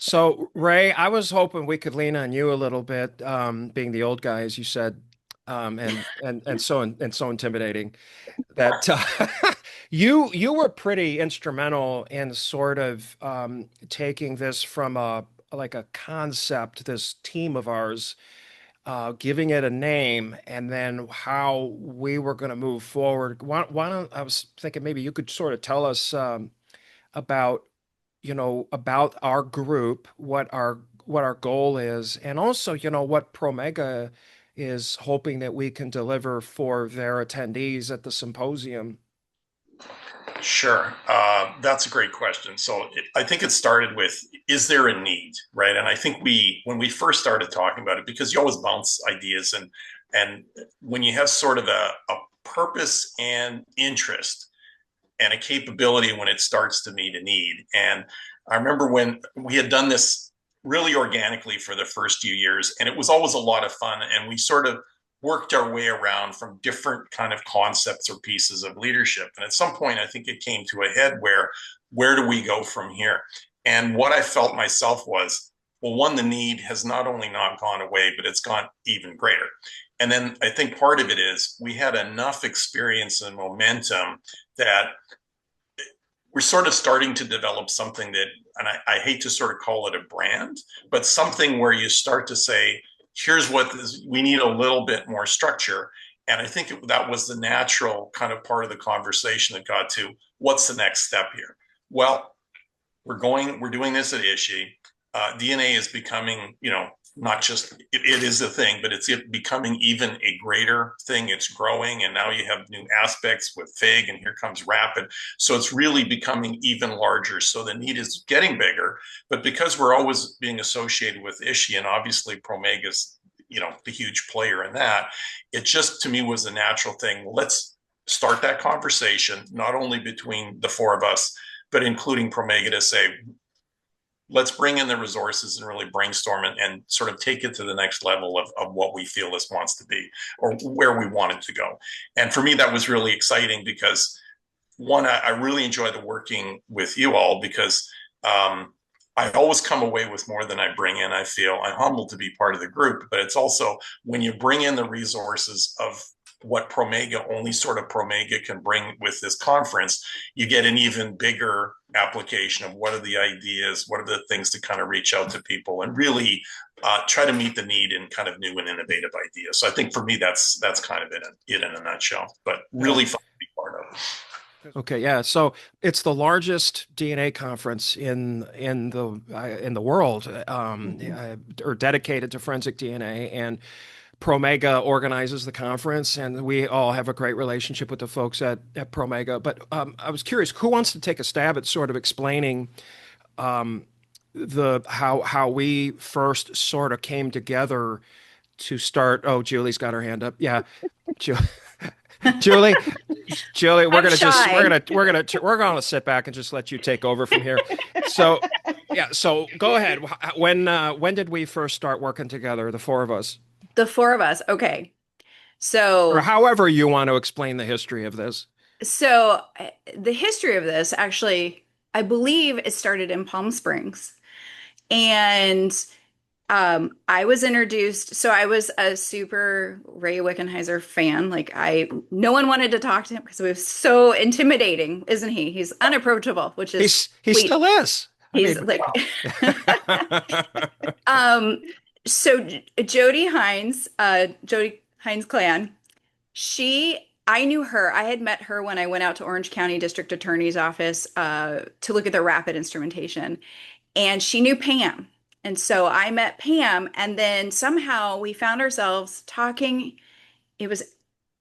So, Ray, I was hoping we could lean on you a little bit, being the old guy, as you said, and so intimidating that you were pretty instrumental in sort of taking this from a like a concept, this team of ours, giving it a name, and then how we were going to move forward. Why don't I was thinking maybe you could sort of tell us about about our group, what our goal is, and also, what Promega is hoping that we can deliver for their attendees at the symposium. Sure. That's a great question. I think it started with, is there a need, right? And I think when we first started talking about it, because you always bounce ideas and when you have sort of a purpose and interest and a capability when it starts to meet a need. And I remember when we had done this really organically for the first few years, and it was always a lot of fun. And we sort of worked our way around from different kind of concepts or pieces of leadership. And at some point, I think it came to a head where do we go from here? And what I felt myself was, well, one, the need has not only not gone away, but it's gone even greater. And then I think part of it is we had enough experience and momentum that we're sort of starting to develop something that, and I hate to sort of call it a brand, but something where you start to say, here's what this, we need a little bit more structure. And I think that was the natural kind of part of the conversation that got to what's the next step here? Well, we're doing this at ISHI. DNA is becoming, not just it is a thing, but it's becoming even a greater thing. It's growing, and now you have new aspects with FIG, and here comes rapid. So it's really becoming even larger. So the need is getting bigger, but because we're always being associated with ISHI, and obviously Promega's, the huge player in that, it just to me was a natural thing. Let's start that conversation, not only between the four of us, but including Promega, to say, let's bring in the resources and really brainstorm and sort of take it to the next level of what we feel this wants to be or where we want it to go. And for me, that was really exciting because one, I really enjoy the working with you all because I always come away with more than I bring in. I feel I'm humbled to be part of the group, but it's also when you bring in the resources of what Promega, only sort of Promega can bring with this conference, you get an even bigger application of what are the ideas, what are the things to kind of reach out to people and really try to meet the need in kind of new and innovative ideas. So I think for me, that's kind of it in a nutshell, but Yeah. really fun to be part of. Okay, yeah. So it's the largest DNA conference in the world, or dedicated to forensic DNA, and Promega organizes the conference, and we all have a great relationship with the folks at Promega. But I was curious, who wants to take a stab at sort of explaining the how we first sort of came together to start? Oh, Julie's got her hand up. Yeah, Ju Julie, Julie, I'm shy. we're gonna sit back and just let you take over from here. So, yeah, so go ahead. When did we first start working together, the four of us? The four of us. Okay. Or So, however you want to explain the history of this. the history of this actually, I believe it started in Palm Springs. And I was introduced, so I was a super Ray Wickenheiser fan. No one wanted to talk to him because he was so intimidating, isn't he? He's unapproachable, which is He sweet. still is. I He's mean, like, um, Jody Hines Clan, I knew her. I had met her when I went out to Orange County District Attorney's Office to look at the rapid instrumentation, and she knew Pam. And so I met Pam, and then somehow we found ourselves talking. It was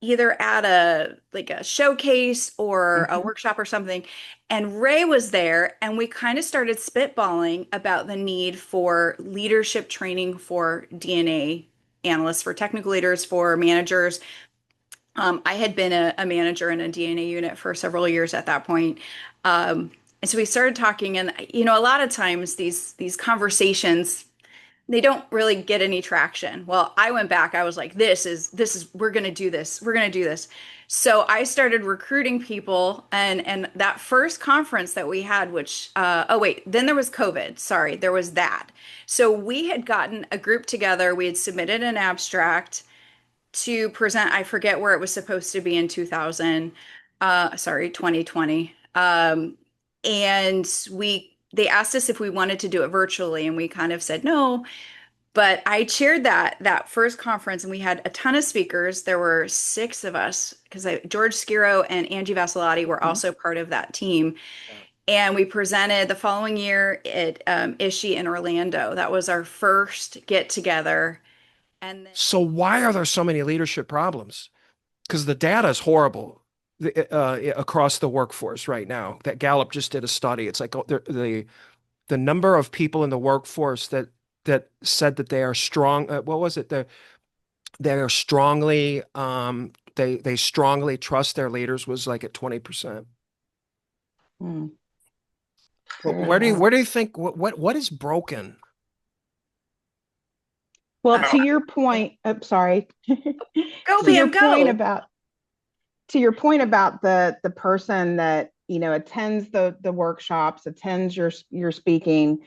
either at a showcase or a mhm. workshop or something, and Ray was there, and we kind of started spitballing about the need for leadership training for DNA analysts, for technical leaders, for managers. I had been a manager in a DNA unit for several years at that point. And so we started talking, and a lot of times these conversations they don't really get any traction. Well, I went back. I was like, we're going to do this. We're going to do this. So I started recruiting people, and that first conference that we had, which oh wait, then there was COVID. Sorry, there was that. So we had gotten a group together. We had submitted an abstract to present. I forget where it was supposed to be in 2020. And they asked us if we wanted to do it virtually, and we kind of said no. But I chaired that first conference, and we had a ton of speakers. There were six of us because George Skiro and Angie Vassilotti were also part of that team. Yeah. And we presented the following year at ISHI in Orlando. That was our first get together. And then, So why are there so many leadership problems? Because the data is horrible across the workforce right now. That Gallup just did a study. It's like the number of people in the workforce that said that they are strong. What was it? They are strongly they strongly trust their leaders was like at 20%. Hmm. Where do you think what is broken? Well, to your point, I'm sorry. go, To your Pam, point go. about the person that, attends the workshops, attends your speaking,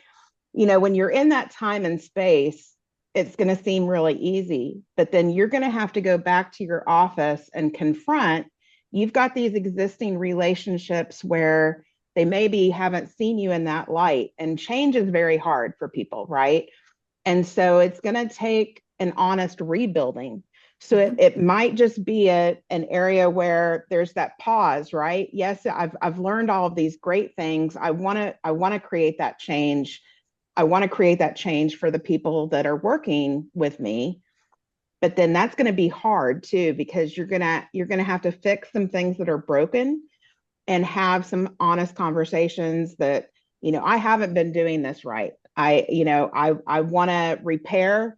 when you're in that time and space, it's going to seem really easy, but then you're going to have to go back to your office and confront, you've got these existing relationships where they maybe haven't seen you in that light, and change is very hard for people, right? And so it's going to take an honest rebuilding. So it might just be an area where there's that pause, right? Yes, I've learned all of these great things. I want to create that change. I want to create that change for the people that are working with me. But then that's going to be hard too, because you're going to have to fix some things that are broken and have some honest conversations that, I haven't been doing this right. I want to repair.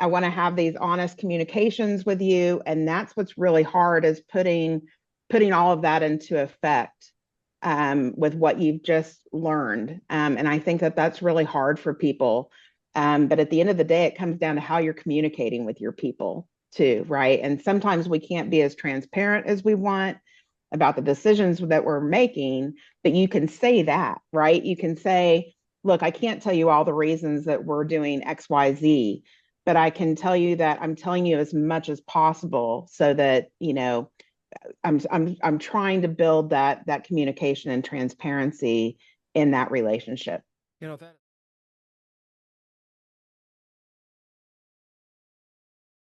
I want to have these honest communications with you. And that's what's really hard, is putting all of that into effect with what you've just learned. And I think that that's really hard for people. But at the end of the day, it comes down to how you're communicating with your people too, right? And sometimes we can't be as transparent as we want about the decisions that we're making, but you can say that, right? You can say, look, I can't tell you all the reasons that we're doing X, Y, Z, but I can tell you that I'm telling you as much as possible so that, I'm trying to build that communication and transparency in that relationship. That